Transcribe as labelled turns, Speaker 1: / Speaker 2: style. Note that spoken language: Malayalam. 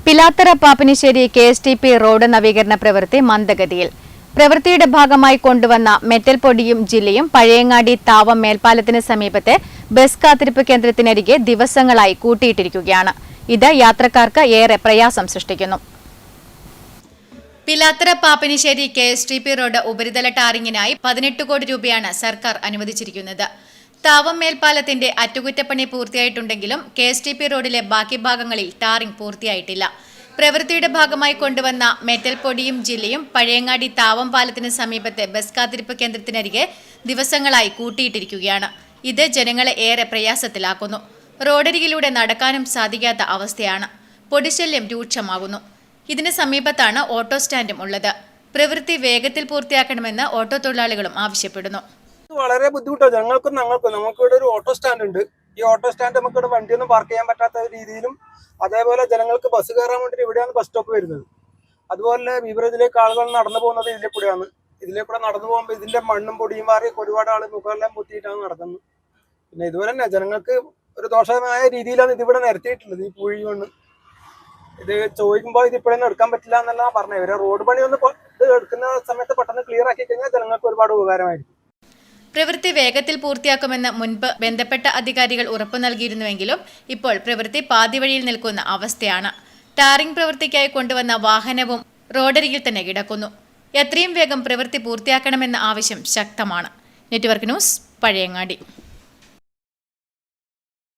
Speaker 1: പിലാത്തറ പാപ്പിനിശ്ശേരി KSTP റോഡ് നവീകരണ പ്രവൃത്തി മന്ദഗതിയിൽ. പ്രവൃത്തിയുടെ ഭാഗമായി കൊണ്ടുവന്ന മെറ്റൽ പൊടിയും ജില്ലയും പഴയങ്ങാടി താവം മേൽപ്പാലത്തിന് സമീപത്തെ ബസ് കാത്തിരിപ്പ് കേന്ദ്രത്തിനരികെ ദിവസങ്ങളായി കൂട്ടിയിട്ടിരിക്കുകയാണ്. ഇത് യാത്രക്കാർക്ക് ഏറെ പ്രയാസം സൃഷ്ടിക്കുന്നു. പിലാത്തറ പാപ്പിനിശ്ശേരി KSTP റോഡ് ഉപരിതല ടാറിങ്ങിനായി 18 കോടി രൂപയാണ് സർക്കാർ അനുവദിച്ചിരിക്കുന്നത്. താവം മേൽപ്പാലത്തിന്റെ അറ്റകുറ്റപ്പണി പൂർത്തിയായിട്ടുണ്ടെങ്കിലും KSTP റോഡിലെ ബാക്കി ഭാഗങ്ങളിൽ ടാറിംഗ് പൂർത്തിയായിട്ടില്ല. പ്രവൃത്തിയുടെ ഭാഗമായി കൊണ്ടുവന്ന മെറ്റൽ പൊടിയും ജില്ലയും പഴയങ്ങാടി താവം പാലത്തിന് സമീപത്തെ ബസ് കാത്തിരിപ്പ് കേന്ദ്രത്തിനരികെ ദിവസങ്ങളായി കൂട്ടിയിട്ടിരിക്കുകയാണ്. ഇത് ജനങ്ങളെ ഏറെ പ്രയാസത്തിലാക്കുന്നു. റോഡരികിലൂടെ നടക്കാനും സാധിക്കാത്ത അവസ്ഥയാണ്. പൊടിശല്യം രൂക്ഷമാകുന്നു. ഇതിന് സമീപത്താണ് ഓട്ടോ സ്റ്റാൻഡും ഉള്ളത്. പ്രവൃത്തി വേഗത്തിൽ പൂർത്തിയാക്കണമെന്ന് ഓട്ടോ തൊഴിലാളികളും ആവശ്യപ്പെടുന്നു.
Speaker 2: വളരെ ബുദ്ധിമുട്ടാണ് ഞങ്ങൾക്കും നമുക്കിവിടെ ഒരു ഓട്ടോ സ്റ്റാൻഡ് ഉണ്ട്. ഈ ഓട്ടോ സ്റ്റാൻഡ് നമുക്കിവിടെ വണ്ടിയൊന്നും പാർക്ക് ചെയ്യാൻ പറ്റാത്ത രീതിയിലും, അതേപോലെ ജനങ്ങൾക്ക് ബസ് കയറാൻ വേണ്ടി ഇവിടെയാണ് ബസ് സ്റ്റോപ്പ് വരുന്നത്. അതുപോലെ ബീവറേജിലേക്ക് ആളുകൾ നടന്നു പോകുന്നത് ഇതിലെ കൂടെയാണ്. ഇതിലെ കൂടെ നടന്നു പോകുമ്പോൾ ഇതിന്റെ മണ്ണും പൊടിയും മാറി ഒരുപാട് ആൾ മുഖമെല്ലാം പൊത്തിയിട്ടാണ് നടക്കുന്നത്. പിന്നെ ഇതുപോലെ തന്നെ ജനങ്ങൾക്ക് ഒരു ദോഷമായ രീതിയിലാണ് ഇതിവിടെ നിരത്തിയിട്ടുള്ളത്. ഈ പൂഴി മണ്ണ് ഇത് ചോദിക്കുമ്പോൾ ഇത് ഇപ്പോഴൊന്നും എടുക്കാൻ പറ്റില്ല എന്നെല്ലാം പറഞ്ഞത്. ഇവരെ റോഡ് പണി ഒന്ന് ഇത് എടുക്കുന്ന സമയത്ത് പെട്ടെന്ന് ക്ലിയർ ആക്കി കഴിഞ്ഞാൽ ജനങ്ങൾക്ക് ഒരുപാട് ഉപകാരമായിരിക്കും.
Speaker 1: പ്രവൃത്തി വേഗത്തിൽ പൂർത്തിയാക്കുമെന്ന് മുൻപ് ബന്ധപ്പെട്ട അധികാരികൾ ഉറപ്പു നൽകിയിരുന്നുവെങ്കിലും ഇപ്പോൾ പ്രവൃത്തി പാതിവഴിയിൽ നിൽക്കുന്ന അവസ്ഥയാണ്. ടാറിംഗ് പ്രവൃത്തിക്കായി കൊണ്ടുവന്ന വാഹനവും റോഡരികിൽ തന്നെ കിടക്കുന്നു. എത്രയും വേഗം പ്രവൃത്തി പൂർത്തിയാക്കണമെന്ന ആവശ്യം ശക്തമാണ്. Network news, Pazhayangadi.